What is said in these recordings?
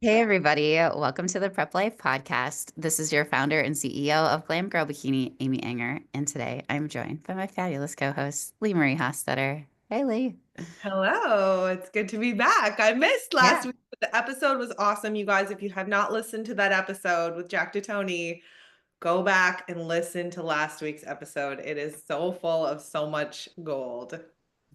Hey, everybody. Welcome to the Prep Life Podcast. This is your founder and CEO of Glam Girl Bikini, Amy Anger. And today I'm joined by my fabulous co host, Lee Marie Hostetter. Hey, Lee. Hello, it's good to be back. I missed last Yeah. week, but the episode was awesome. You guys, if you have not listened to that episode with Jack DeTony, go back and listen to last week's episode. It is so full of so much gold.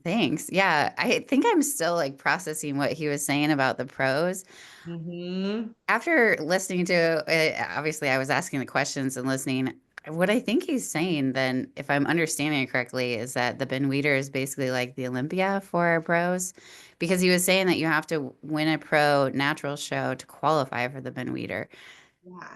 Thanks. Yeah. I think I'm still like processing what he was saying about the pros. Hmm. After listening to it, obviously, I was asking the questions and listening. What I think he's saying, then, if I'm understanding it correctly, is that the Ben Weeder is basically like the Olympia for pros, because he was saying that you have to win a pro natural show to qualify for the Ben Weeder. Yeah,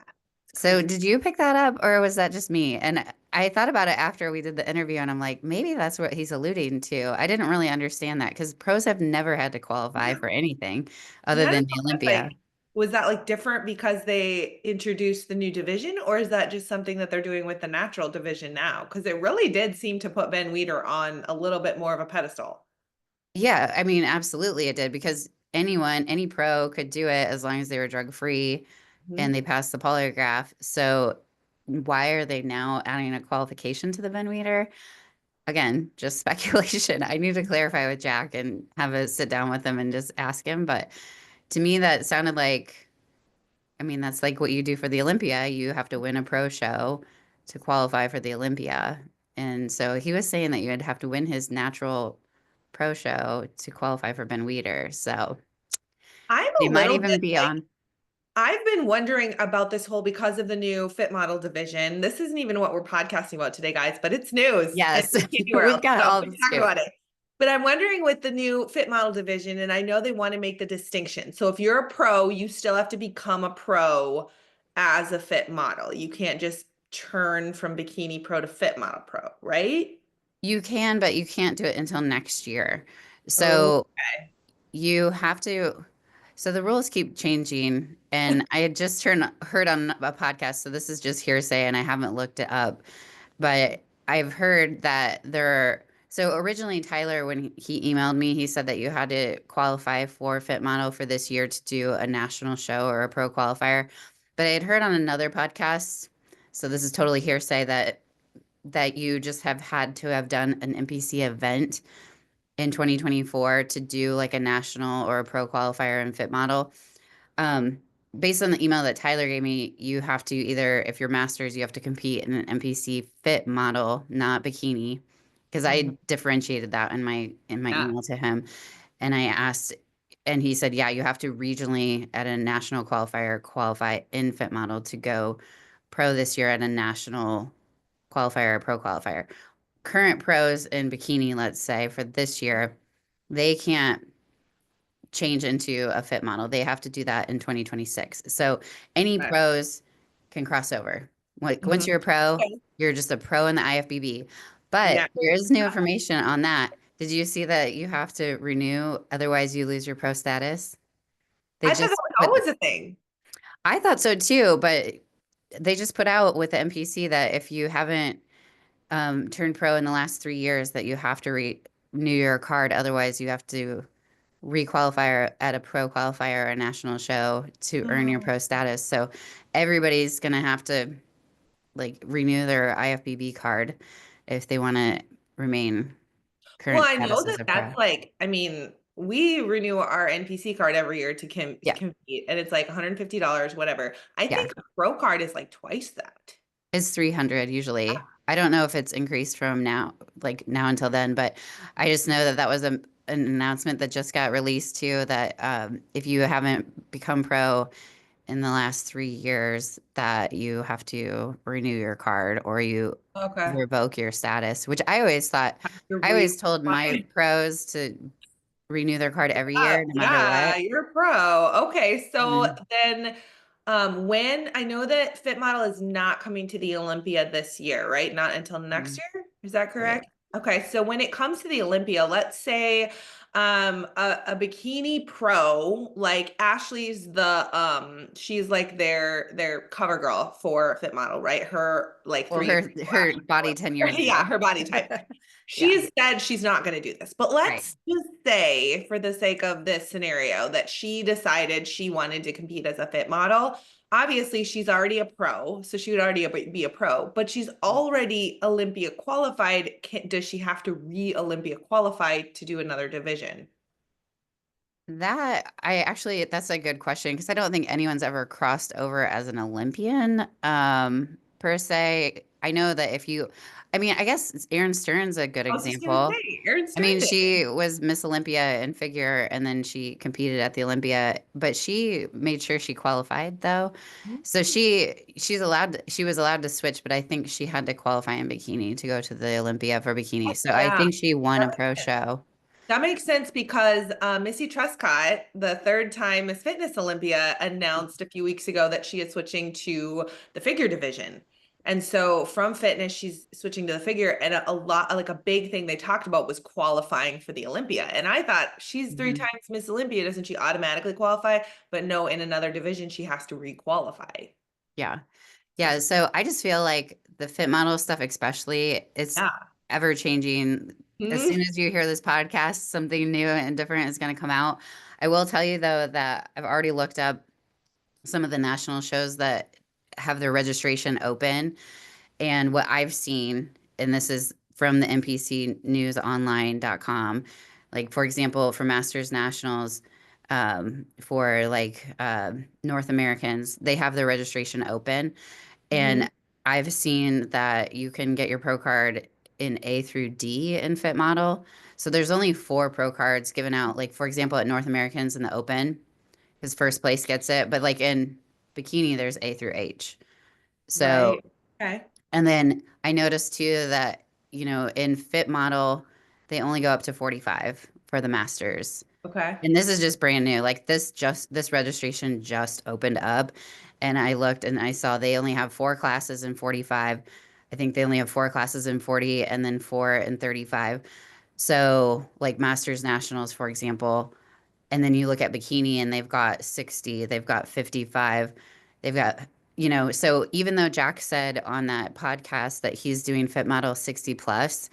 it's So, crazy. did you pick that up, or was that just me? And I thought about it after we did the interview, and I'm like, maybe that's what he's alluding to. I didn't really understand that because pros have never had to qualify for anything And other I don't than know the if that's Olympia. was that like different because they introduced the new division, or is that just something that they're doing with the natural division now? Because it really did seem to put Ben Weeder on a little bit more of a pedestal. Yeah, I mean, absolutely it did because anyone, any pro could do it as long as they were drug free and they passed the polygraph. So why are they now adding a qualification to the Ben Weeder? Again, just speculation. I need to clarify with Jack and have a sit down with him and just ask him. But to me, that sounded like, I mean, that's like what you do for the Olympia. You have to win a pro show to qualify for the Olympia. And so he was saying that you'd have to win his natural pro show to qualify for Ben Weeder. So I'm they a might little even bit be like, on. I've been wondering about this whole because of the new fit model division. This isn't even what we're podcasting about today, guys, but it's news in Yes, the bikini we've world. got So all we the can talk scoop. about it. But I'm wondering with the new fit model division, and I know they want to make the distinction. So if you're a pro, you still have to become a pro as a fit model. You can't just turn from bikini pro to fit model pro, right? You can, but you can't do it until next year. Oh, So you have to. So the rules keep changing, and I had just heard on a podcast. So this is just hearsay, and I haven't looked it up. But I've heard that so originally Tyler, when he emailed me, he said that you had to qualify for Fit Model for this year to do a national show or a pro qualifier. But I had heard on another podcast, so this is totally hearsay, that you just have had to have done an NPC event in 2024 to do like a national or a pro qualifier in Fit Model. Um, Based on the email that Tyler gave me, you have to either, if you're masters, you have to compete in an NPC fit model, not bikini, because mhm. I differentiated that in my Yeah. email to him, and I asked, and he said, yeah, you have to regionally at a national qualifier qualify in fit model to go pro this year at a national qualifier or pro qualifier. Current pros in bikini, let's say for this year, they can't change into a fit model. They have to do that in 2026. So any Okay. pros can cross over. Like once Mhm. you're a pro, Okay. you're just a pro in the IFBB. But Yeah. there is new information on that. Did you see that you have to renew, otherwise you lose your pro status? They I thought that just was put, always a thing. I thought so too, but they just put out with the MPC that if you haven't turned pro in the last 3 years, that you have to renew your card. Otherwise, you have to requalifier at a pro qualifier or a national show to earn your Oh. pro status. So everybody's gonna have to like renew their IFBB card if they want to remain Well, current I know status as that a pro. that's like, I mean, we renew our NPC card every year to Yeah, compete, and it's like $150, whatever. I yeah. think a pro card is like twice that. It's 300 usually. I don't know if it's increased from now, like now until then, but I just know that that was an announcement that just got released too, that if you haven't become pro in the last 3 years, that you have to renew your card or you Okay. revoke your status, which I always thought, You're I re- always told my pros to renew their card every up. year, no matter Yeah, what. you're a pro. Okay, so Mhm. then when I know that Fit Model is not coming to the Olympia this year, right? Not until next Mhm. year. Is that Right. correct? Okay, so when it comes to the Olympia, let's say a bikini pro, like Ashley's she's like their cover girl for Fit Model, right? Her like Well, 3 years her ago, her Ashley, body 10 years ago. yeah, her body type. She Yeah. has said she's not going to do this, but Right. let's just say, for the sake of this scenario, that she decided she wanted to compete as a fit model. Obviously, she's already a pro, so she would already be a pro, but she's already Olympia qualified. Does she have to re-Olympia qualify to do another division? That I actually that's a good question because I don't think anyone's ever crossed over as an Olympian per se. I know that if you I mean, I guess Erin Stern's a good I was just going to example. say, Aaron I mean, Stern did. she was Miss Olympia in figure and then she competed at the Olympia, but she made sure she qualified though. So she was allowed to switch, but I think she had to qualify in bikini to go to the Olympia for bikini. So I Yeah. think she won a pro show. That makes sense because Missy Truscott, the third time Miss Fitness Olympia, announced a few weeks ago that she is switching to the figure division. And so from fitness, she's switching to the figure. And a lot, like a big thing they talked about was qualifying for the Olympia. And I thought she's three Mhm. times Miss Olympia, doesn't she automatically qualify? But no, in another division, she has to re-qualify. Yeah. So Yeah, so I just feel like the fit model stuff, especially, it's yeah. ever changing. As soon Mhm. as you hear this podcast, something new and different is going to come out. I will tell you though that I've already looked up some of the national shows that have their registration open, and what I've seen, and this is from the npcnewsonline.com, like for example, for Masters Nationals, for like North Americans, they have their registration open Mhm. and I've seen that you can get your pro card in A through D in Fit Model. So there's only four pro cards given out. Like for example, at North Americans in the Open, because first place gets it. But like in bikini, there's A through H. So Right. Okay. and then I noticed too that in Fit Model, they only go up to 45 for the Masters. Okay. And this is just brand new. Like this registration just opened up and I looked and I saw they only have four classes in 45. I think they only have four classes in 40 and then four in 35. So like Masters Nationals, for example, and then you look at bikini and they've got 60, they've got 55, they've got, so even though Jack said on that podcast that he's doing Fit Model 60 plus,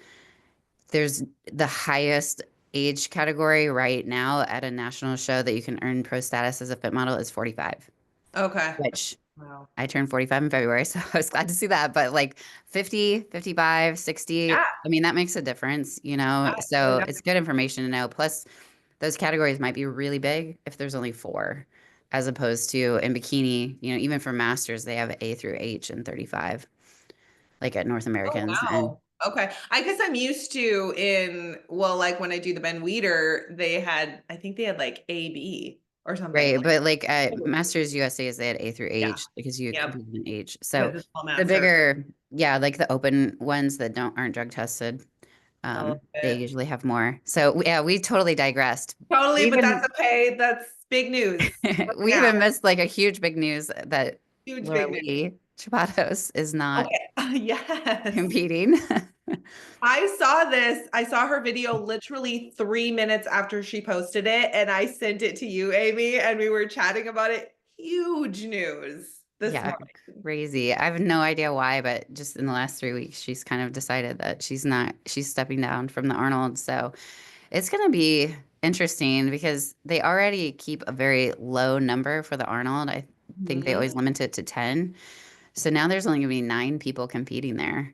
there's the highest age category right now at a national show that you can earn pro status as a fit model is 45, Okay. which Wow. I turned 45 in February, so I was glad to see that. But like 50, 55, 60, Yeah. I mean, that makes a difference, Oh, So it's good information to know. Plus, those categories might be really big if there's only four, as opposed to in bikini, even for masters, they have A through H and 35, like at North oh, Americans. And wow. Okay. I guess I'm used to well, like when I do the Ben Weeder, I think they had like AB or something. right, Like, but like at Masters USA's, they had A through yeah. H because you Yep. competed in H. Because So it's all the master. bigger, yeah, like the open ones that aren't drug tested, I love they it. usually have more. So yeah, we totally digressed. We Totally, but that's even okay. That's big news we now. even missed like a huge big news that Huge big news. Lauralie Chapados is not Okay. Yes. competing. I saw this. I saw her video literally 3 minutes after she posted it, and I sent it to you, Amy, and we were chatting about it. Huge news this Yeah, morning. crazy. I have no idea why, but just in the last 3 weeks, she's kind of decided that she's stepping down from the Arnold. So it's going to be interesting because they already keep a very low number for the Arnold. I think they always Mhm. limit it to 10. So now there's only going to be nine people competing there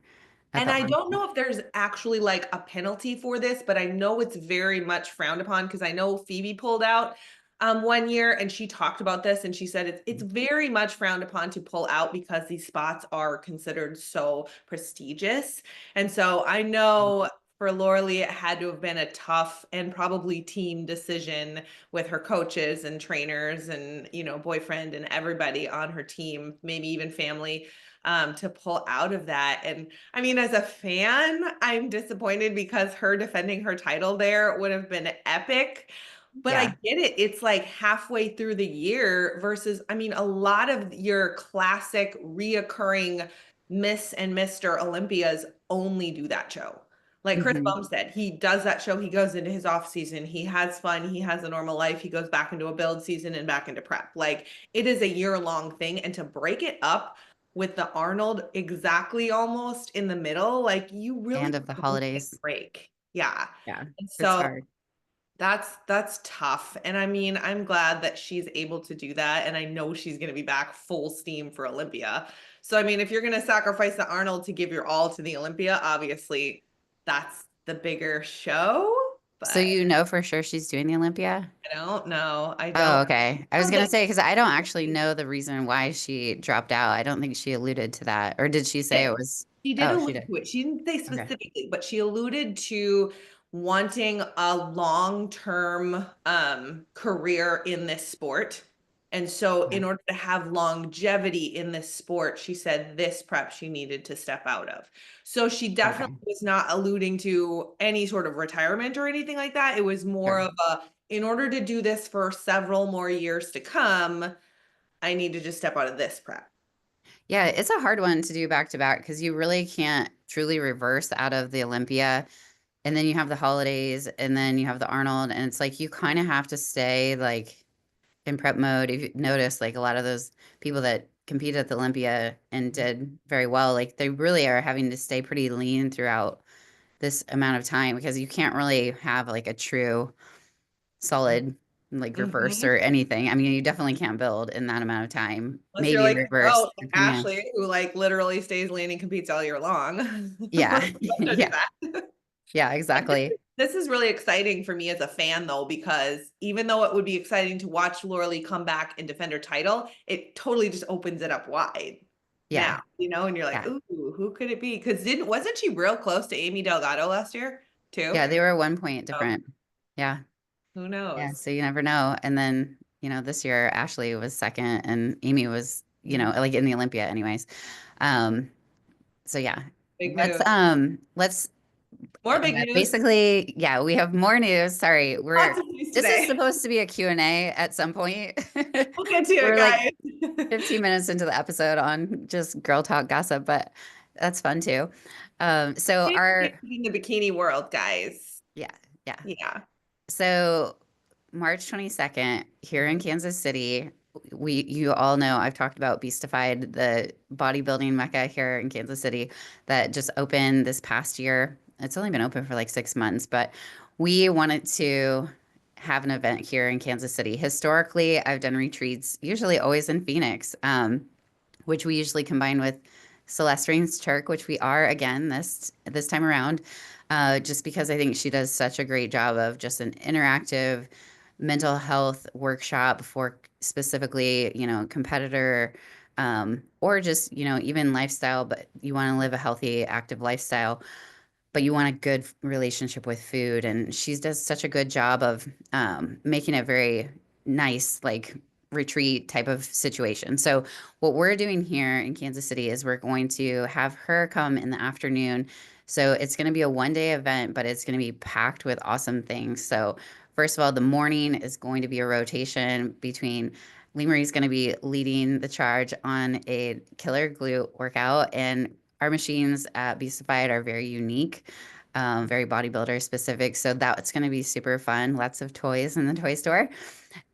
at And the I Arnold. don't know if there's actually like a penalty for this, but I know it's very much frowned upon because I know Phoebe pulled out 1 year and she talked about this and she said it's very much frowned upon to pull out because these spots are considered so prestigious. And so I know for Lauralie, it had to have been a tough and probably team decision with her coaches and trainers and boyfriend and everybody on her team, maybe even family, to pull out of that. And I mean, as a fan, I'm disappointed because her defending her title there would have been epic. But I Yeah. get it. It's like halfway through the year versus, I mean, a lot of your classic reoccurring Miss and Mr. Olympias only do that show. Like Chris Hmm. Bumstead, he does that show. He goes into his off season. He has fun. He has a normal life. He goes back into a build season and back into prep. Like it is a year long thing. And to break it up with the Arnold exactly almost in the middle, like you really And of the don't get a holidays. break. Yeah. Yeah, And it's so hard. that's tough. And I mean, I'm glad that she's able to do that. And I know she's going to be back full steam for Olympia. So, I mean, if you're going to sacrifice the Arnold to give your all to the Olympia, obviously that's the bigger show. So But you know for sure she's doing the Olympia? I don't know. I Oh, don't okay. I was know gonna that say because I don't actually know the reason why she dropped out. I don't think she alluded to that. Or did she say it was? she did Oh, she allude did. to it. She didn't say Okay. specifically, but she alluded to wanting a long-term career in this sport. And so, Yeah. in order to have longevity in this sport, she said this prep she needed to step out of. So, she Okay. definitely was not alluding to any sort of retirement or anything like that. It was more Sure. of a, in order to do this for several more years to come, I need to just step out of this prep. Yeah, it's a hard one to do back to back because you really can't truly reverse out of the Olympia. And then you have the holidays and then you have the Arnold. And it's like you kind of have to stay like in prep mode. If you notice, like a lot of those people that competed at the Olympia and did very well, like they really are having to stay pretty lean throughout this amount of time because you can't really have like a true solid like reverse Mhm. or anything. I mean, you definitely can't build in that amount of time. Unless you're Maybe like, reverse oh, depending on, Ashley, who like literally stays lean and competes all year long. yeah. Most people don't do Yeah. that. Yeah, But this exactly. is, this is really exciting for me as a fan, though, because even though it would be exciting to watch Lauralie come back and defend her title, it totally just opens it up wide now, Yeah. and you're like, Yeah. ooh, who could it be? Because didn't wasn't she real close to Amy Delgado last year too? Yeah, they were 1 point So different. Yeah. who Yeah, knows? so you never know. And then, this year Ashley was second and Amy was, Mhm. like in the Olympia anyways. Um, so yeah. Big Let's news. let's More big news. basically, yeah, we have more news. Sorry. Lots of news This is today. supposed to be a Q and A at some point. We'll get to it, We're like guys. 15 minutes into the episode on just girl talk gossip, but that's fun too. So In our the bikini world, guys. Yeah, yeah. Yeah. So March 22nd here in Mhm. Kansas City, you all know I've talked about Beastified, the bodybuilding mecca here in Kansas City that just opened this past year. It's only been open for like 6 months, but we wanted to have an event here in Kansas City. Historically, I've done retreats, usually always in Phoenix, which we usually combine with Celeste Reigns Turk, which we are again this time around, just because I think she does such a great job of just an interactive mental health workshop for specifically, competitor, or just, even lifestyle, but you want to live a healthy, active lifestyle, but you want a good relationship with food. And she does such a good job of making it very nice, like retreat type of situation. So, what we're doing here in Kansas City is we're going to have her come in the afternoon. So, it's going to be a 1 day event, but it's going to be packed with awesome things. So, first of all, the morning is going to be a rotation between Lee Marie's going to be leading the charge on a killer glute workout, and our machines at Beastified are very unique, very bodybuilder specific. So that's going to be super fun. Lots of toys in the toy store.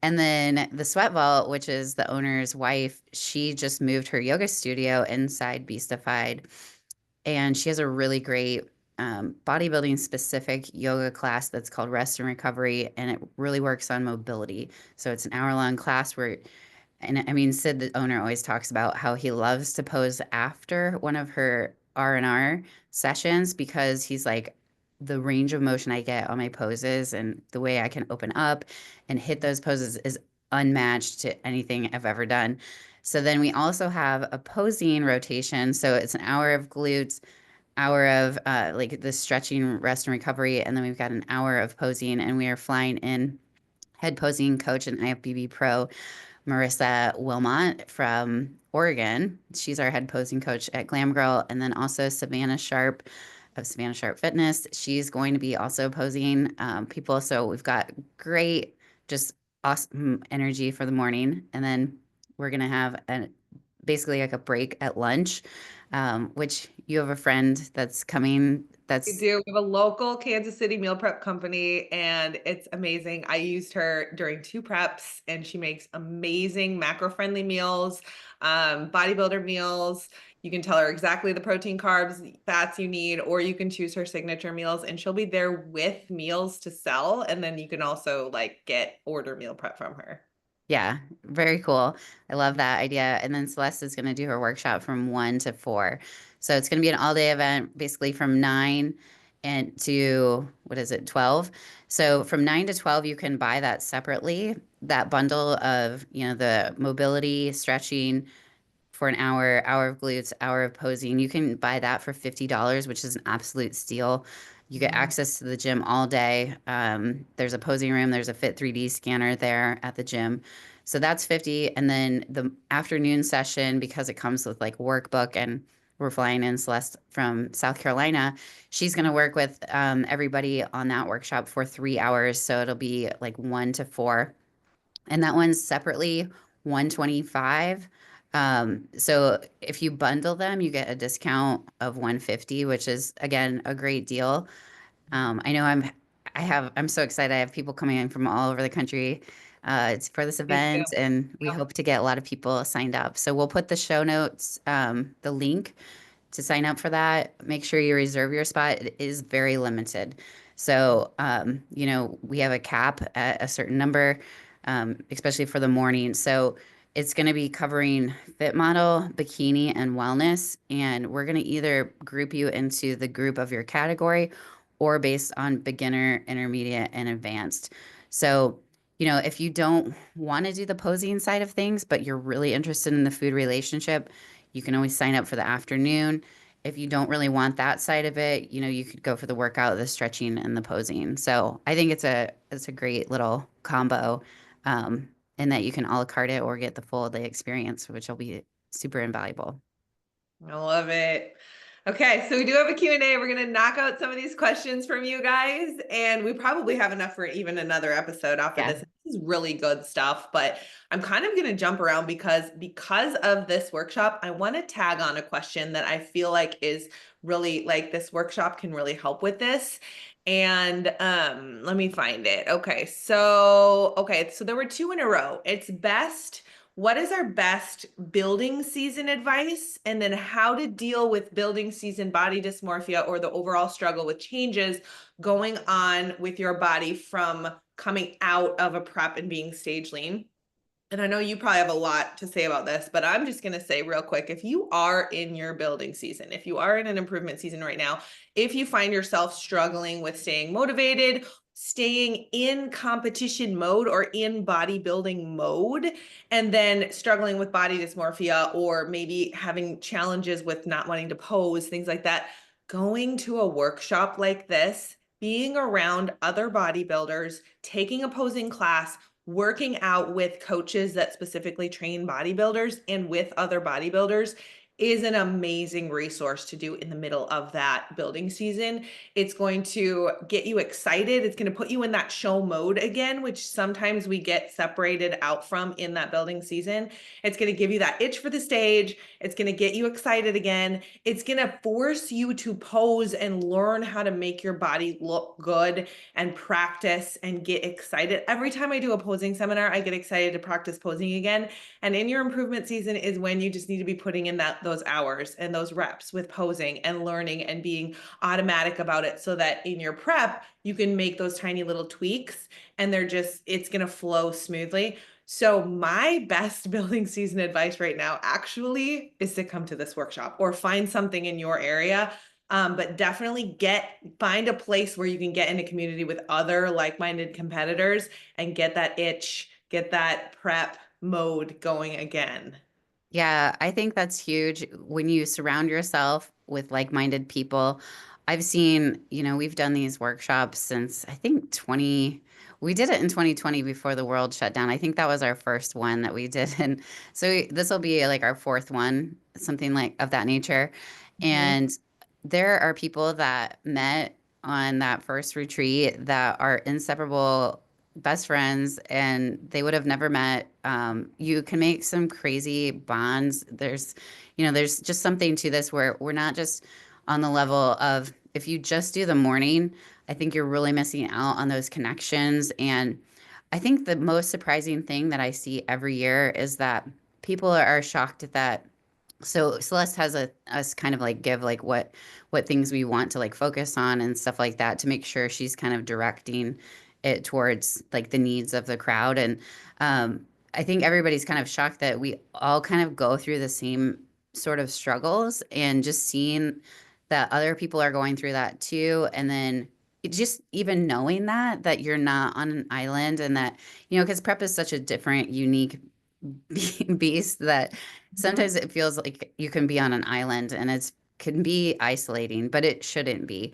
And then the Sweat Vault, which is the owner's wife, she just moved her yoga studio inside Beastified. And she has a really great bodybuilding specific yoga class that's called Rest and Recovery. And it really works on mobility. So it's an hour-long class where, and I mean, Sid, the owner, always talks about how he loves to pose after one of her R&R sessions because he's like, the range of motion I get on my poses and the way I can open up and hit those poses is unmatched to anything I've ever done. So then we also have a posing rotation. So it's an hour of glutes, hour of like the stretching, rest and recovery, and then we've got an hour of posing, and we are flying in head posing coach and IFBB pro Marissa Wilmot from Oregon. She's our head posing coach at Glam Girl. And then also Savannah Sharp of Savannah Sharp Fitness. She's going to be also posing people. So we've got great, just awesome energy for the morning. And then we're going to have basically like a break at lunch, which you have a friend that's coming We That's do. We have a local Kansas City meal prep company, and it's amazing. I used her during 2 preps, and she makes amazing macro-friendly meals, bodybuilder meals. You can tell her exactly the protein, carbs, fats you need, or you can choose her signature meals, and she'll be there with meals to sell. And then you can also like get order meal prep from her. Yeah, very cool. I love that idea. And then Celeste is going to do her workshop from 1 to 4. So it's going to be an all-day event, basically from 9 and to what is it, 12. So from 9 to 12, you can buy that separately, that bundle of, the mobility, stretching, for an hour, hour of glutes, hour of posing. You can buy that for $50, which is an absolute steal. You get Mhm. access to the gym all day. There's a posing room, there's a Fit 3D scanner there at the gym. So that's 50. And then the afternoon session, because it comes with like workbook and we're flying in Celeste from South Carolina. She's going to work with everybody on that workshop for 3 hours. So it'll be like 1 to 4, and that one's separately 125. So if you bundle them, you get a discount of 150, which is again a great deal. I know I'm so excited. I have people coming in from all over the country. It's for this Me too. event, and we hope to get a lot of people signed up. So we'll put the show notes, the link to sign up for that. Make sure you reserve your spot. It is very limited. So, we have a cap at a certain number, especially for the morning. So it's going to be covering fit model, bikini, and wellness. And we're going to either group you into the group of your category or based on beginner, intermediate, and advanced. So, if you don't want to do the posing side of things, but you're really interested in the food relationship, you can always sign up for the afternoon. If you don't really want that side of it, you could go for the workout, the stretching, and the posing. So I think it's a great little combo, in that you can a la carte it or get the full day experience, which will be super invaluable. I love it. Okay, so we do have a Q&A. We're going to knock out some of these questions from you guys, and we probably have enough for even another episode after Yeah. this. This is really good stuff, but I'm kind of going to jump around because of this workshop, I want to tag on a question that I feel like is really like this workshop can really help with this. And let me find it. Okay, so there were two in a row. What is our best building season advice? And then how to deal with building season body dysmorphia or the overall struggle with changes going on with your body from coming out of a prep and being stage lean. And I know you probably have a lot to say about this, but I'm just going to say real quick, if you are in your building season, if you are in an improvement season right now, if you find yourself struggling with staying motivated, staying in competition mode or in bodybuilding mode, and then struggling with body dysmorphia or maybe having challenges with not wanting to pose, things like that, going to a workshop like this, being around other bodybuilders, taking a posing class, working out with coaches that specifically train bodybuilders and with other bodybuilders is an amazing resource to do in the middle of that building season. It's going to get you excited. It's going to put you in that show mode again, which sometimes we get separated out from in that building season. It's going to give you that itch for the stage. It's going to get you excited again. It's going to force you to pose and learn how to make your body look good and practice and get excited. Every time I do a posing seminar, I get excited to practice posing again. And in your improvement season is when you just need to be putting in those hours and those reps with posing and learning and being automatic about it so that in your prep, you can make those tiny little tweaks and it's going to flow smoothly. So my best building season advice right now actually is to come to this workshop or find something in your area. But definitely find a place where you can get in a community with other like-minded competitors and get that itch, get that prep mode going again. Yeah, I think that's huge when you surround yourself with like-minded people. I've seen, we've done these workshops since I think we did it in 2020 before the world shut down. I think that was our first one that we did. And so this will be like our fourth one, something like of that nature. Mhm. And there are people that met on that first retreat that are inseparable best friends, and they would have never met. You can make some crazy bonds. There's just something to this where we're not just on the level of if you just do the morning, I think you're really missing out on those connections. And I think the most surprising thing that I see every year is that people are shocked that so Celeste has us kind of like give like what things we want to like focus on and stuff like that to make sure she's kind of directing it towards like the needs of the crowd. And I think everybody's kind of shocked that we all kind of go through the same sort of struggles and just seeing that other people are going through that too. And then just even knowing that you're not on an island and that, because prep is such a different, unique beast that Mhm. sometimes it feels like you can be on an island and it's can be isolating, but it shouldn't be.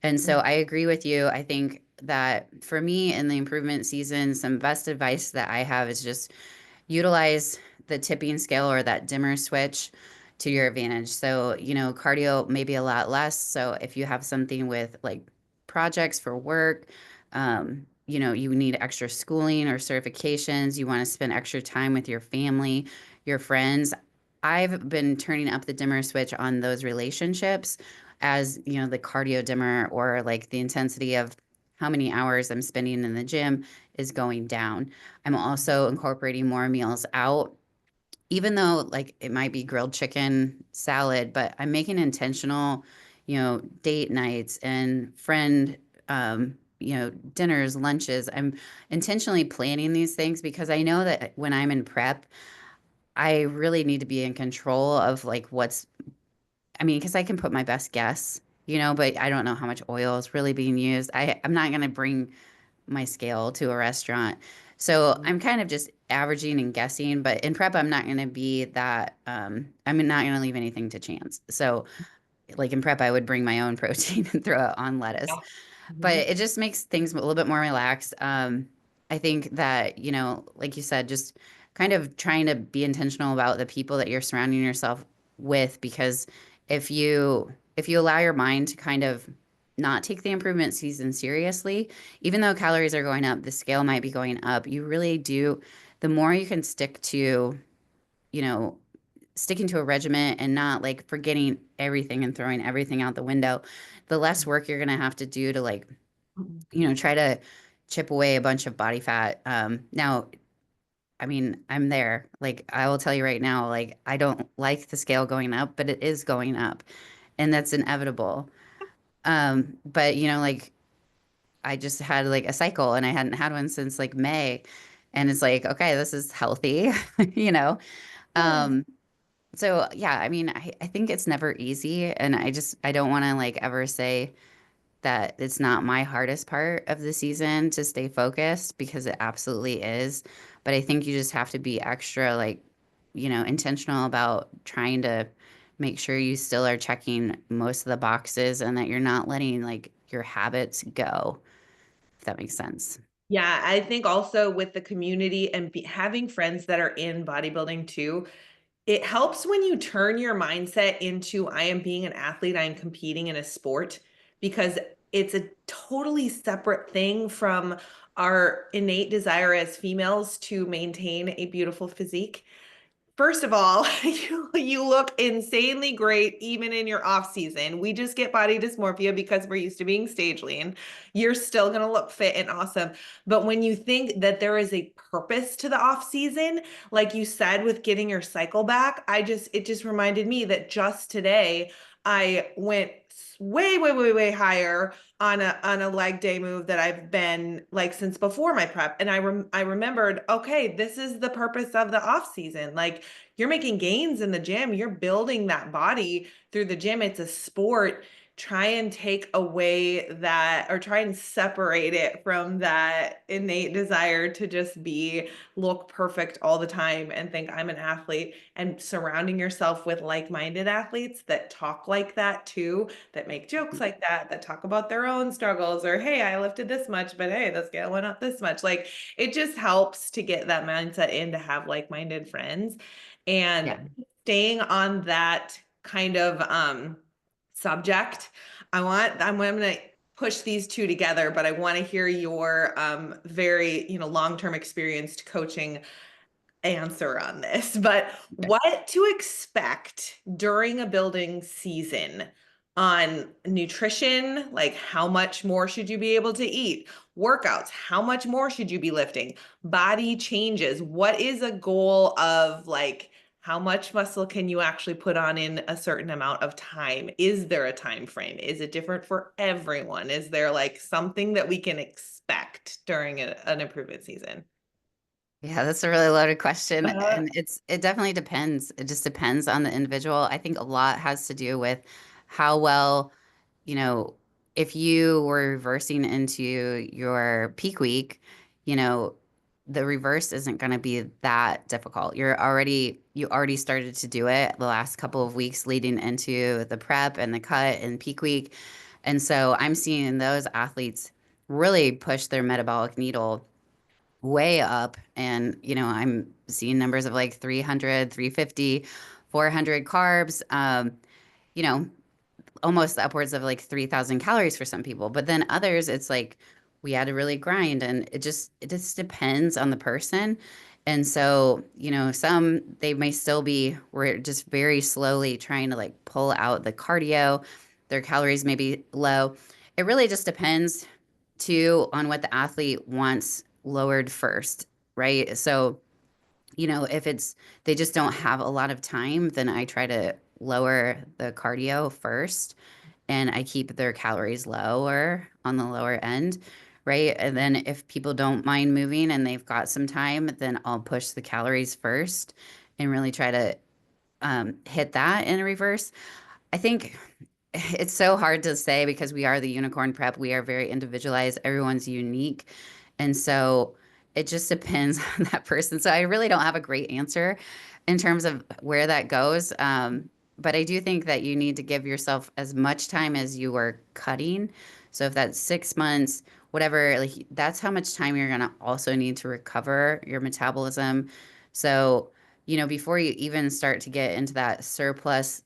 And so I agree with you. I think that for me in the improvement season, some best advice that I have is just utilize the tipping scale or that dimmer switch to your advantage. So, cardio maybe a lot less. So if you have something with like projects for work, you need extra schooling or certifications, you want to spend extra time with your family, your friends. I've been turning up the dimmer switch on those relationships as, the cardio dimmer or like the intensity of how many hours I'm spending in the gym is going down. I'm also incorporating more meals out, even though like it might be grilled chicken salad, but I'm making intentional, date nights and friend, dinners, lunches. I'm intentionally planning these things because I know that when I'm in prep, I really need to be in control of like I mean, because I can put my best guess, but I don't know how much oil is really being used. I'm not going to bring my scale to a restaurant. So I'm kind of just averaging and guessing, but in prep, I'm not going to be that, I'm not going to leave anything to chance. So like in prep, I would bring my own protein and throw it on lettuce, Yeah. but Mhm. it just makes things a little bit more relaxed. I think that, like you said, just kind of trying to be intentional about the people that you're surrounding yourself with, because if you allow your mind to kind of not take the improvement season seriously, even though calories are going up, the scale might be going up. You really do, the more you can stick to, you know, sticking to a regimen and not like forgetting everything and throwing everything out the window, the less work you're going to have to do to like, Mhm. try to chip away a bunch of body fat. Now, I mean, I'm there. Like, I will tell you right now, like, I don't like the scale going up, but it is going up, and that's inevitable. But like, I just had like a cycle, and I hadn't had one since like May, and it's like, okay, this is healthy, you know. Yeah. Um, so yeah, I mean, I think it's never easy, and I don't want to like ever say that it's not my hardest part of the season to stay focused, because it absolutely is. But I think you just have to be extra like, intentional about trying to make sure you still are checking most of the boxes and that you're not letting like your habits go, if that makes sense. Yeah, I think also with the community and having friends that are in bodybuilding too, it helps when you turn your mindset into I am being an athlete, I am competing in a sport, because it's a totally separate thing from our innate desire as females to maintain a beautiful physique. First of all, you look insanely great even in your off season. We just get body dysmorphia because we're used to being stage lean. You're still going to look fit and awesome. But when you think that there is a purpose to the off season, like you said with getting your cycle back, it just reminded me that just today I went way, way, way, way higher on a leg day move that I've been like since before my prep. And I remembered, okay, this is the purpose of the off season. Like you're making gains in the gym, you're building that body through the gym. It's a sport. Try and take away that, or try and separate it from that innate desire to just look perfect all the time and think I'm an athlete, and surrounding yourself with like-minded athletes that talk like that too, that make jokes like that, that talk about their own struggles, or hey, I lifted this much, but hey, the scale went up this much. Like it just helps to get that mindset in, to have like-minded friends. And Yeah. staying on that kind of subject, I'm gonna push these two together, but I want to hear your very, long-term experienced coaching answer on this. But Okay. what to expect during a building season? on nutrition, like how much more should you be able to eat? Workouts, how much more should you be lifting? Body changes. What is a goal of like how much muscle can you actually put on in a certain amount of time? Is there a time frame? Is it different for everyone? Is there like something that we can expect during an improvement season? Yeah, that's a really loaded question. Uh, And it definitely depends. It just depends on the individual. I think a lot has to do with how well, you know, if you were reversing into your peak week, you know, the reverse isn't going to be that difficult. You already started to do it the last couple of weeks leading into the prep and the cut and peak week. And so I'm seeing those athletes really push their metabolic needle way up. And, I'm seeing numbers of like 300, 350, 400 carbs, you know, almost upwards of like 3,000 calories for some people. But then others, it's like we had to really grind, and it just depends on the person. And so, some they may still be, we're just very slowly trying to like pull out the cardio. Their calories may be low. It really just depends too on what the athlete wants lowered first, right? So, if they just don't have a lot of time, then I try to lower the cardio first and I keep their calories lower on the lower end, right? And then if people don't mind moving and they've got some time, then I'll push the calories first and really try to hit that in reverse. I think it's so hard to say because we are the unicorn prep. We are very individualized. Everyone's unique. And so it just depends on that person. So I really don't have a great answer in terms of where that goes. But I do think that you need to give yourself as much time as you are cutting. So if that's 6 months, whatever, like that's how much time you're going to also need to recover your metabolism. So, before you even start to get into that surplus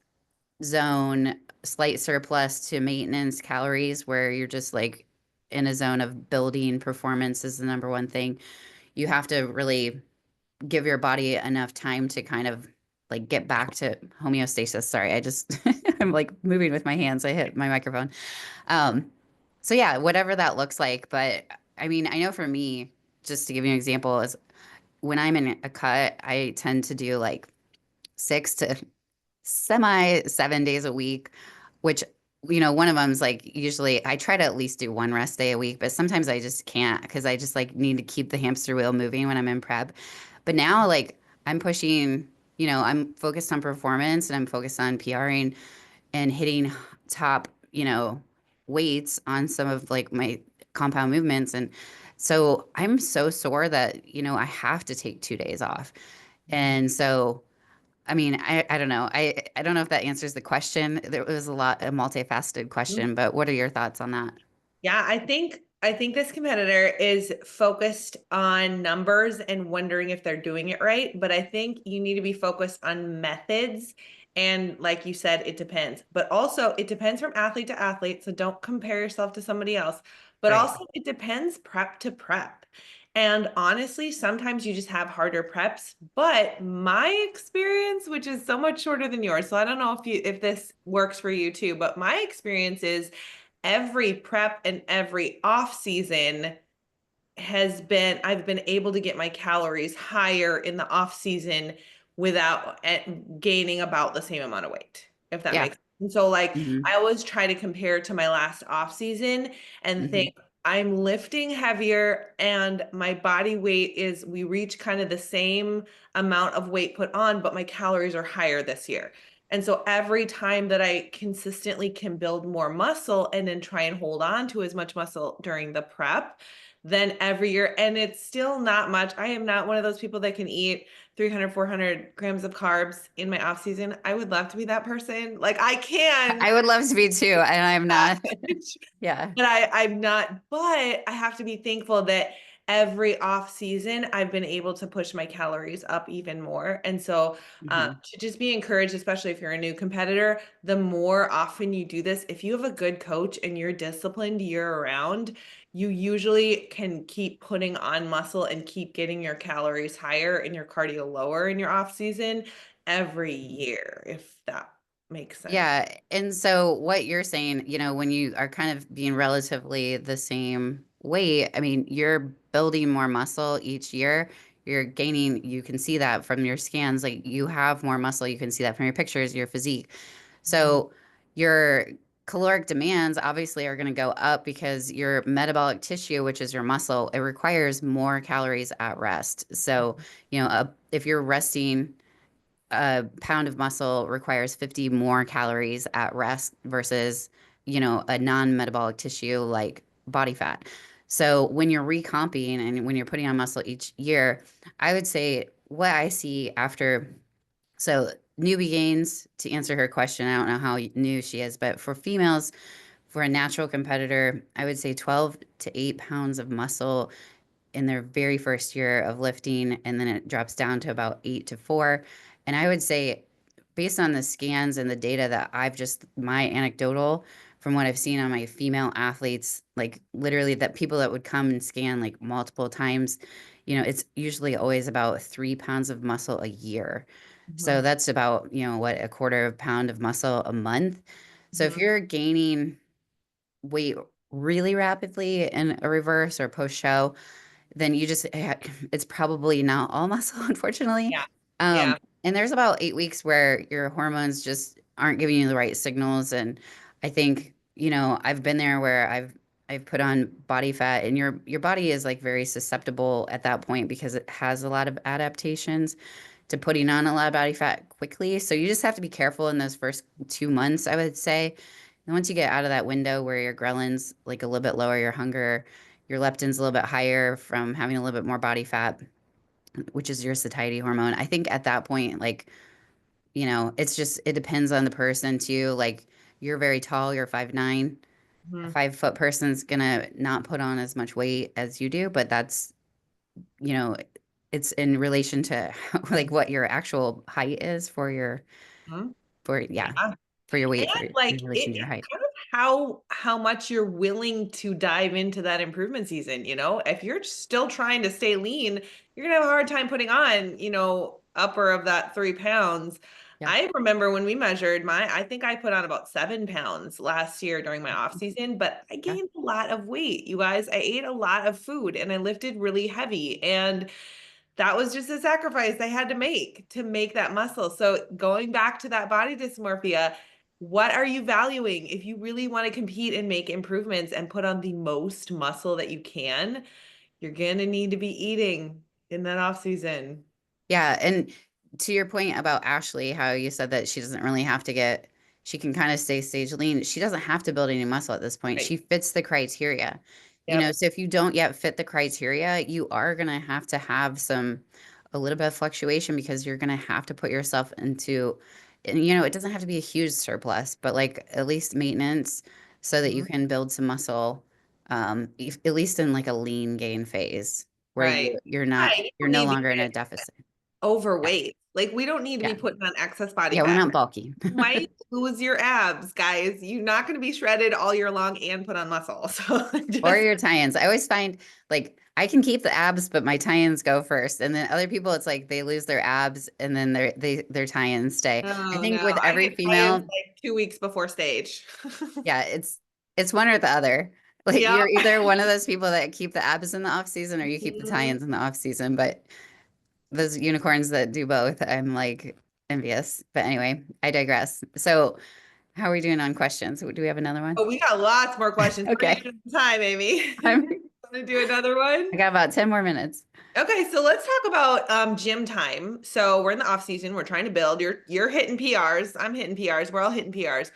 zone, slight surplus to maintenance calories, where you're just like in a zone of building performance is the number one thing. You have to really give your body enough time to kind of like get back to homeostasis. Sorry, I just I'm like moving with my hands. I hit my microphone. Um, so yeah, whatever that looks like. But I mean, I know for me, just to give you an example, is when I'm in a cut, I tend to do like 6 to semi 7 days a week, which, one of them is like usually I try to at least do one rest day a week, but sometimes I just can't because I just like need to keep the hamster wheel moving when I'm in prep. But now, like, I'm pushing, I'm focused on performance and I'm focused on PRing and hitting top, weights on some of like my compound movements. And so I'm so sore that, I have to take 2 days off. And so, I mean, I don't know. I don't know if that answers the question. There was a multifaceted question, but what are your thoughts on that? Yeah, I think this competitor is focused on numbers and wondering if they're doing it right, but I think you need to be focused on methods. And like you said, it depends. But also it depends from athlete to athlete, so don't compare yourself to somebody else. But Right. also it depends prep to prep. And honestly, sometimes you just have harder preps, but my experience, which is so much shorter than yours, so I don't know if this works for you too, but my experience is every prep and every off season I've been able to get my calories higher in the off season without gaining about the same amount of weight, if that Yeah. makes sense. And so like Hmm. I always try to compare to my last off season and Hmm. think I'm lifting heavier and my body weight we reach kind of the same amount of weight put on, but my calories are higher this year. And so every time that I consistently can build more muscle and then try and hold on to as much muscle during the prep, then every year, and it's still not much. I am not one of those people that can eat 300, 400 grams of carbs in my off season. I would love to be that person. Like I can, I would love to be too, and I'm not. Yeah. but I'm not, but I have to be thankful that every off season I've been able to push my calories up even more. And so Hmm. to just be encouraged, especially if you're a new competitor, the more often you do this, if you have a good coach and you're disciplined year round, you usually can keep putting on muscle and keep getting your calories higher and your cardio lower in your off season every year, if that. Makes sense. Yeah. And so what you're saying, when you are kind of being relatively the same weight, I mean, you're building more muscle each year. You're gaining, you can see that from your scans. Like you have more muscle. You can see that from your pictures, your physique. Mhm. So your caloric demands obviously are going to go up because your metabolic tissue, which is your muscle, it requires more calories at rest. So, if you're resting, a pound of muscle requires 50 more calories at rest versus, a non-metabolic tissue like body fat. So when you're recomping and when you're putting on muscle each year, I would say what I see after, so newbie gains, to answer her question, I don't know how new she is, but for females, for a natural competitor, I would say 12 to 8 pounds of muscle in their very first year of lifting, and then it drops down to about 8 to 4. And I would say, based on the scans and the data that my anecdotal from what I've seen on my female athletes, like literally that people that would come and scan like multiple times, it's usually always about 3 pounds of muscle a year. So Mhm. that's about, what, a quarter of a pound of muscle a month. So if Mhm. you're gaining weight really rapidly in a reverse or post show, then it's probably not all muscle, unfortunately. Yeah. Um, Yeah. and there's about 8 weeks where your hormones just aren't giving you the right signals. And I think, I've been there where I've put on body fat, and your body is like very susceptible at that point because it has a lot of adaptations to putting on a lot of body fat quickly. So you just have to be careful in those first 2 months, I would say. And once you get out of that window where your ghrelins like a little bit lower, your hunger, your leptin's a little bit higher from having a little bit more body fat, which is your satiety hormone. I think at that point, like, it depends on the person too. Like, you're very tall, you're 5'9". A Mhm. 5 foot person's gonna not put on as much weight as you do, but that's, you know, it's in relation to like what your actual height is Mhm. yeah, Yeah. for your And weight, like in relation to your it's height. kind of how much you're willing to dive into that improvement season, you know? If you're still trying to stay lean, you're gonna have a hard time putting on, upper of that 3 pounds. Yeah. I remember when we measured I think I put on about 7 pounds last year during my off season, but I Yeah. gained a lot of weight, you guys. I ate a lot of food and I lifted really heavy. And that was just a sacrifice I had to make that muscle. So going back to that body dysmorphia, what are you valuing? If you really want to compete and make improvements and put on the most muscle that you can, you're going to need to be eating in that off season. Yeah, and to your point about Ashley, how you said that she can kind of stay stage lean. She doesn't have to build any muscle at this point. Right. She fits the criteria. Yep. So if you don't yet fit the criteria, you are going to have a little bit of fluctuation because you're going to have to put yourself into, and it doesn't have to be a huge surplus, but like at least maintenance so that you Mhm. can build some muscle, at least in like a lean gain phase where Right. not, Right. You you're don't no need to longer in a get deficit. Yeah. overweight. Like we don't need to be Yeah. putting on excess body Yeah, we're fat. not bulky. You might lose your abs, guys. You're not going to be shredded all year long and put on muscle. So Or just, your tie-ins. I always find like I can keep the abs, but my tie-ins go first. And then other people, it's like they lose their abs and then their tie-ins stay. I oh think no, with I every get tie-ins female, like 2 weeks before stage. yeah, it's one or the other. Like Yep. you're either one of those people that keep the abs in the off season or you keep the Mhm. tie-ins in the off season. But those unicorns that do both, I'm like envious. But anyway, I digress. So how are we doing on questions? Do we have another one? Oh, we got lots more questions. What are you Okay. doing time, Amy? I'm, Want to do another one? I got about 10 more minutes. Okay, so let's talk about gym time. So we're in the off season. We're trying to build. You're hitting PRs. I'm hitting PRs. We're all hitting PRs.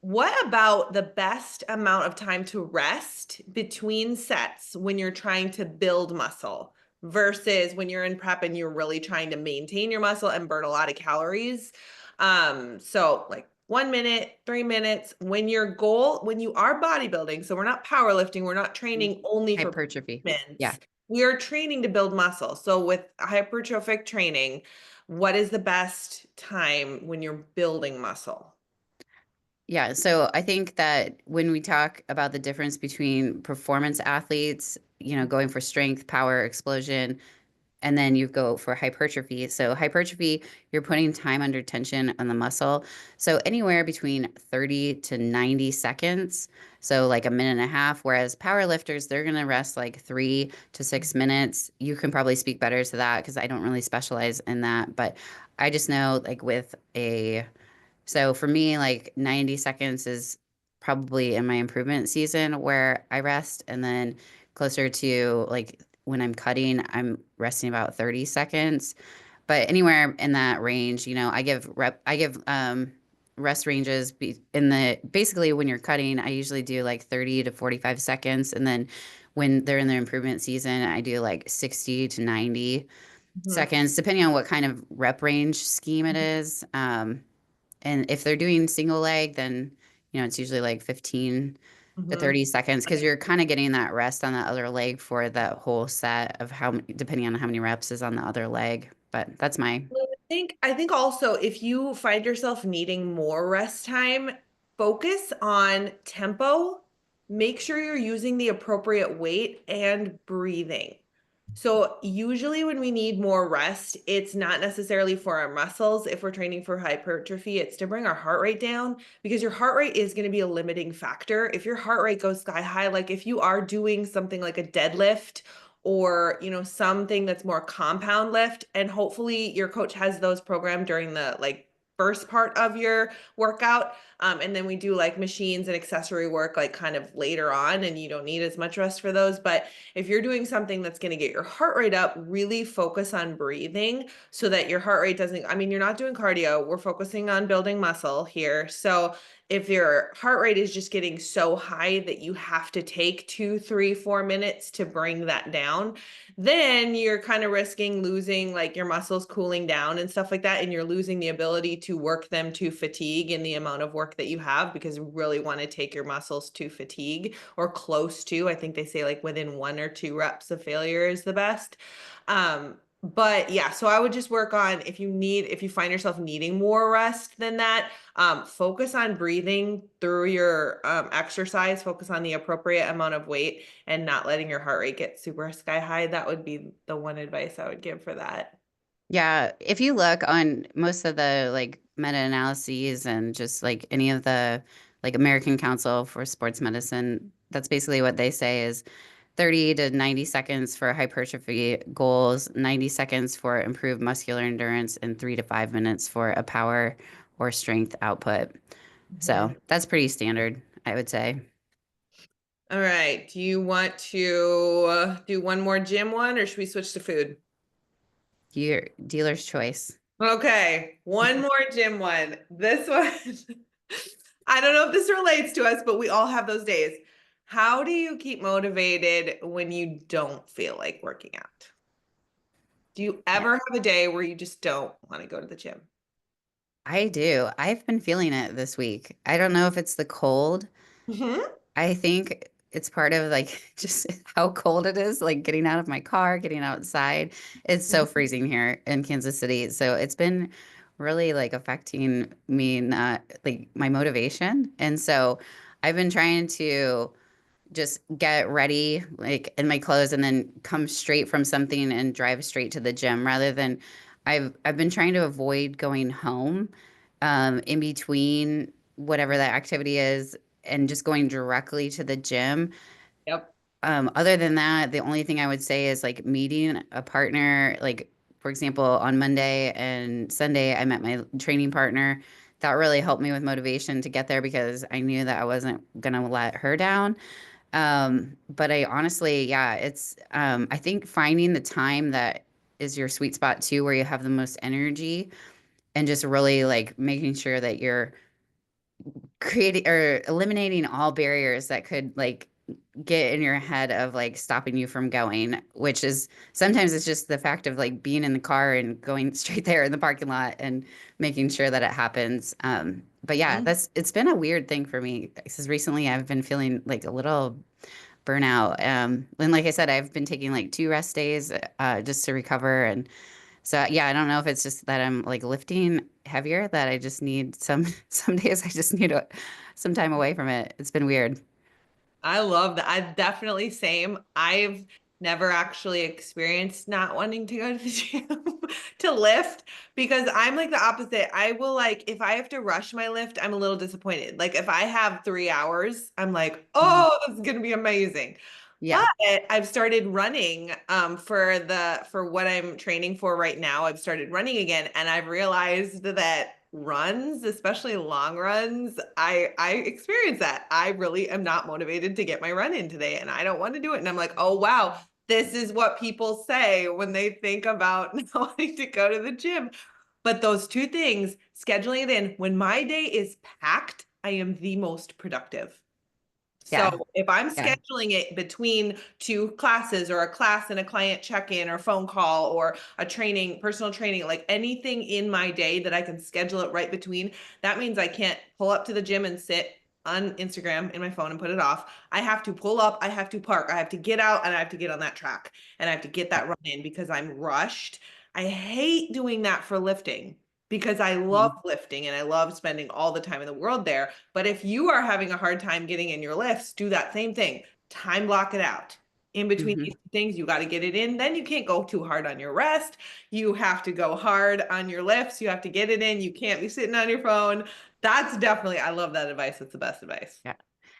What about the best amount of time to rest between sets when you're trying to build muscle versus when you're in prep and you're really trying to maintain your muscle and burn a lot of calories? So like 1 minute, 3 minutes, when you are bodybuilding, so we're not powerlifting, we're not training only for Hypertrophy. Yeah. performance. We are training to build muscle. So with hypertrophic training, what is the best time when you're building muscle? Yeah. So I think that when we talk about the difference between performance athletes, going for strength, power, explosion, and then you go for hypertrophy. So hypertrophy, you're putting time under tension on the muscle. So anywhere between 30 to 90 seconds. So like a minute and a half. Whereas power lifters, they're going to rest like 3 to 6 minutes. You can probably speak better to that because I don't really specialize in that. But I just know like with a so for me, like 90 seconds is probably in my improvement season where I rest. And then closer to like when I'm cutting, I'm resting about 30 seconds. But anywhere in that range, I give rest ranges in the basically when you're cutting, I usually do like 30 to 45 seconds. And then when they're in their improvement season, I do like 60 to 90 Mhm. seconds, depending on what kind of rep range scheme it is. And if they're doing single leg, then, it's usually like 15 to Mhm. 30 seconds because you're kind of getting that rest on the other leg for that whole set of depending on how many reps is on the other leg. But that's my, Well, I think also if you find yourself needing more rest time, focus on tempo. Make sure you're using the appropriate weight and breathing. So usually when we need more rest, it's not necessarily for our muscles. If we're training for hypertrophy, it's to bring our heart rate down because your heart rate is going to be a limiting factor. If your heart rate goes sky high, like if you are doing something like a deadlift or something that's more compound lift, and hopefully your coach has those programmed during the like first part of your workout, and then we do like machines and accessory work like kind of later on, and you don't need as much rest for those. But if you're doing something that's going to get your heart rate up, really focus on breathing so that your heart rate doesn't, I mean, you're not doing cardio, we're focusing on building muscle here. So if your heart rate is just getting so high that you have to take 2, 3, 4 minutes to bring that down, then you're kind of risking losing like your muscles cooling down and stuff like that. And you're losing the ability to work them to fatigue in the amount of work that you have because you really want to take your muscles to fatigue or close to. I think they say like within 1 or 2 reps of failure is the best. But yeah, so I would just work on if you find yourself needing more rest than that, focus on breathing through your exercise, focus on the appropriate amount of weight and not letting your heart rate get super sky high. That would be the one advice I would give for that. yeah, if you look on most of the like meta-analyses and just like any of the like American Council for Sports Medicine, that's basically what they say is 30 to 90 seconds for hypertrophy goals, 90 seconds for improved muscular endurance, and 3 to 5 minutes for a power or strength output. So Mhm. that's pretty standard, I would say. All right. Do you want to do one more gym one or should we switch to food? Your dealer's choice. Okay, one more gym one. This one, I don't know if this relates to us, but we all have those days. How do you keep motivated when you don't feel like working out? Do you ever have a day where you just don't want to go to the gym? I do. I've been feeling it this week. I don't know if it's the cold. Hmm. I think it's part of like just how cold it is, like getting out of my car, getting outside. It's so freezing here in Kansas City. So it's been really like affecting me, not like my motivation. And so I've been trying to just get ready like in my clothes and then come straight from something and drive straight to the gym rather than I've been trying to avoid going home in between whatever that activity is and just going directly to the gym. Yep. Other than that, the only thing I would say is like meeting a partner. Like, for example, on Monday and Sunday, I met my training partner. That really helped me with motivation to get there because I knew that I wasn't going to let her down. But I honestly, yeah, I think finding the time that is your sweet spot too, where you have the most energy and just really like making sure that you're creating or eliminating all barriers that could like get in your head of like stopping you from going, which is sometimes it's just the fact of like being in the car and going straight there in the parking lot and making sure that it happens. But yeah, Mhm. it's been a weird thing for me because recently I've been feeling like a little burnout. And like I said, I've been taking like 2 rest days just to recover. And so yeah, I don't know if it's just that I'm like lifting heavier that I just need some days I just need some time away from it. It's been weird. I love that. I definitely same. I've never actually experienced not wanting to go to the gym to lift because I'm like the opposite. I will like if I have to rush my lift, I'm a little disappointed. Like if I have 3 hours, I'm like, Mhm. oh, this is gonna be amazing. But Yeah. I've started running for what I'm training for right now. I've started running again and I've realized that runs, especially long runs, I experience that. I really am not motivated to get my run in today and I don't want to do it. And I'm like, "Oh wow, this is what people say when they think about not wanting to go to the gym." But those two things, scheduling it in, when my day is packed, I am the most productive. So Yeah. if I'm Yeah. scheduling it between two classes or a class and a client check-in or phone call or a training, personal training, like anything in my day that I can schedule it right between, that means I can't pull up to the gym and sit on Instagram in my phone and put it off. I have to pull up, I have to park, I have to get out and I have to get on that track and I have to get Yeah. that run in because I'm rushed. I hate doing that for lifting because I love Mhm. lifting and I love spending all the time in the world there. But if you are having a hard time getting in your lifts, do that same thing. Time block it out. In between Mhm. these two things, you got to get it in. Then you can't go too hard on your rest. You have to go hard on your lifts. You have to get it in. You can't be sitting on your phone. That's definitely, I love that advice. That's the best advice. Yeah. Mm.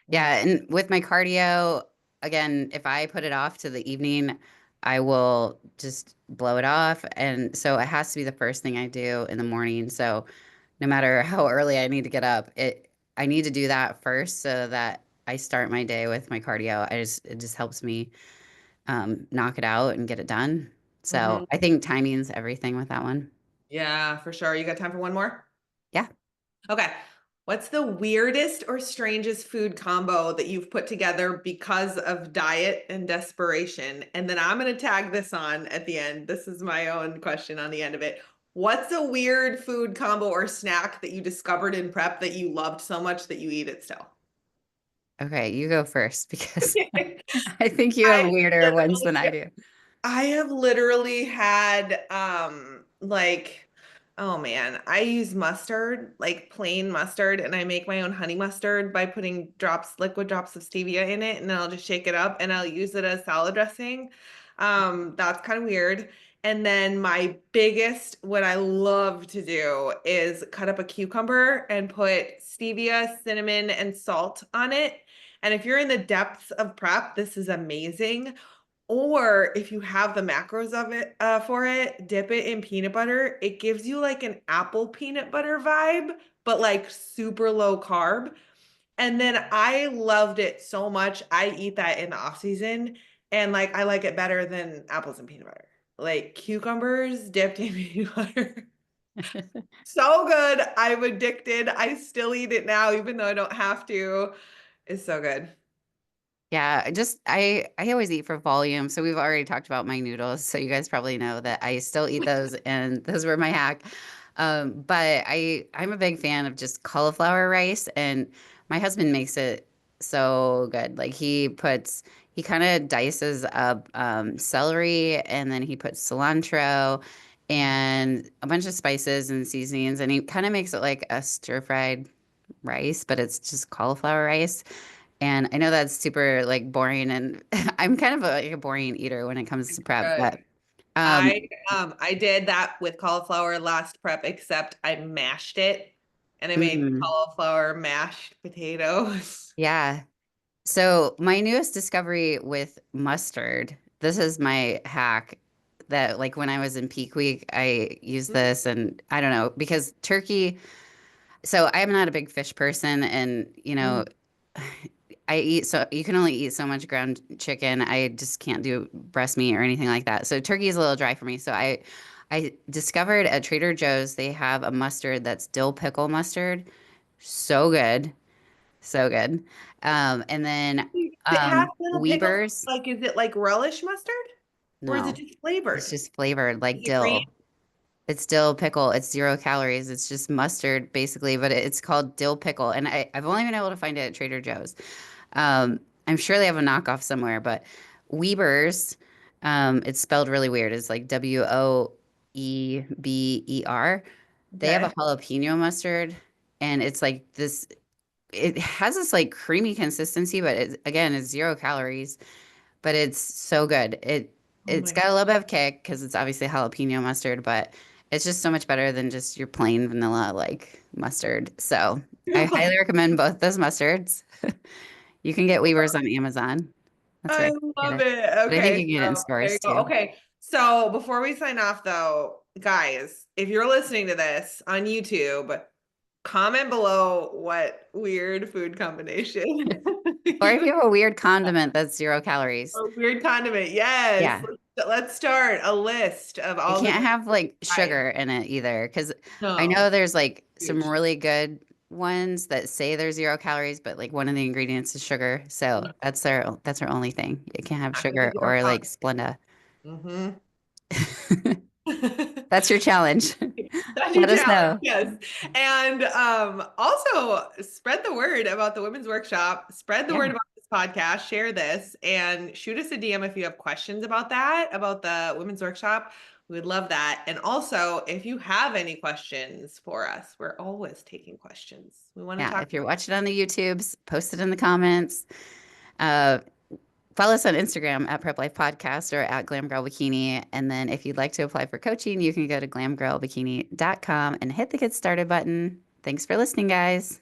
Yeah. And with my cardio, again, if I put it off to the evening, I will just blow it off. And so it has to be the first thing I do in the morning. So no matter how early I need to get up, I need to do that first so that I start my day with my cardio. It just helps me knock it out and get it done. So Mhm. I think timing's everything with that one. Yeah, for sure. You got time for one more? Yeah. Okay. What's the weirdest or strangest food combo that you've put together because of diet and desperation? And then I'm going to tag this on at the end. This is my own question on the end of it. What's a weird food combo or snack that you discovered in prep that you loved so much that you eat it still? Okay, you go first because I think you have I weirder ones than I literally do. I have literally had like oh man, I use mustard, like plain mustard, and I make my own honey mustard by putting liquid drops of stevia in it, and then I'll just shake it up and I'll use it as salad dressing. That's kind of weird. And then my biggest, what I love to do is cut up a cucumber and put stevia, cinnamon, and salt on it. And if you're in the depths of prep, this is amazing. Or if you have the macros of it for it, dip it in peanut butter. It gives you like an apple peanut butter vibe, but like super low carb. And then I loved it so much. I eat that in the off season, and like I like it better than apples and peanut butter. Like cucumbers dipped in peanut butter. So good. I'm addicted. I still eat it now, even though I don't have to. It's so good. Yeah, I always eat for volume. So we've already talked about my noodles. So you guys probably know that I still eat those and those were my hack. But I'm a big fan of just cauliflower rice and my husband makes it so good. Like he kind of dices up celery and then he puts cilantro and a bunch of spices and seasonings and he kind of makes it like a stir-fried rice, but it's just cauliflower rice. And I know that's super like boring, and I'm kind of like a boring eater when it comes to prep, Good. but um, I did that with cauliflower last prep, except I mashed it and I made mm, cauliflower mashed potatoes. yeah. So my newest discovery with mustard, this is my hack that like when I was in peak week, I used this and I don't know because turkey, so I'm not a big fish person and you Mhm. know I eat so you can only eat so much ground chicken. I just can't do breast meat or anything like that. So turkey is a little dry for me. So I discovered at Trader Joe's they have a mustard that's dill pickle mustard. So good. So good. And then It has little pickles. Weber's. Like, is it like relish mustard or is it No, just it's flavored? just flavored like Is it green? dill. It's dill pickle. It's 0 calories. It's just mustard basically, but it's called dill pickle. And I've only been able to find it at Trader Joe's. I'm sure they have a knockoff somewhere, but Weber's, it's spelled really weird. It's like Woeber. They have a Okay. jalapeno mustard, and it's like it has this like creamy consistency, but again, it's 0 calories. but it's so good. Oh It's my got a little bit of kick because it's obviously jalapeno mustard, but it's just so much better than just your plain vanilla like mustard. So I God. highly recommend both those mustards. You can get Weavers on Amazon. That's where I I get love it. it. But I think Okay, you can get it in so there stores you go. too. Okay, so before we sign off, though, guys, if you're listening to this on YouTube, comment below what weird food combination Or if you you have a weird condiment that's 0 calories. or weird condiment. Yes, Yeah. let's start a list of It all the can't things have to like try. sugar in it either. Because I No, know there's like some huge. really good ones that say they're 0 calories, but like one of the ingredients is sugar. So No, that's our only thing. It can't have not gonna be sugar zero or like calories. Splenda. Mm-hmm. That's your challenge. That's your Let us challenge, know. yes. And also spread the word about the women's workshop, spread the word Yeah. about this podcast, share this, and shoot us a DM if you have questions about that, about the women's workshop. We would love that. And also, if you have any questions for us, we're always taking questions. We want to Yeah. talk If you're about watching on the YouTubes, post it in the comments. Uh, Follow us on Instagram at Prep Life Podcast or at Glam Girl Bikini. And then if you'd like to apply for coaching, you can go to glamgirlbikini.com and hit the Get Started button. Thanks for listening, guys.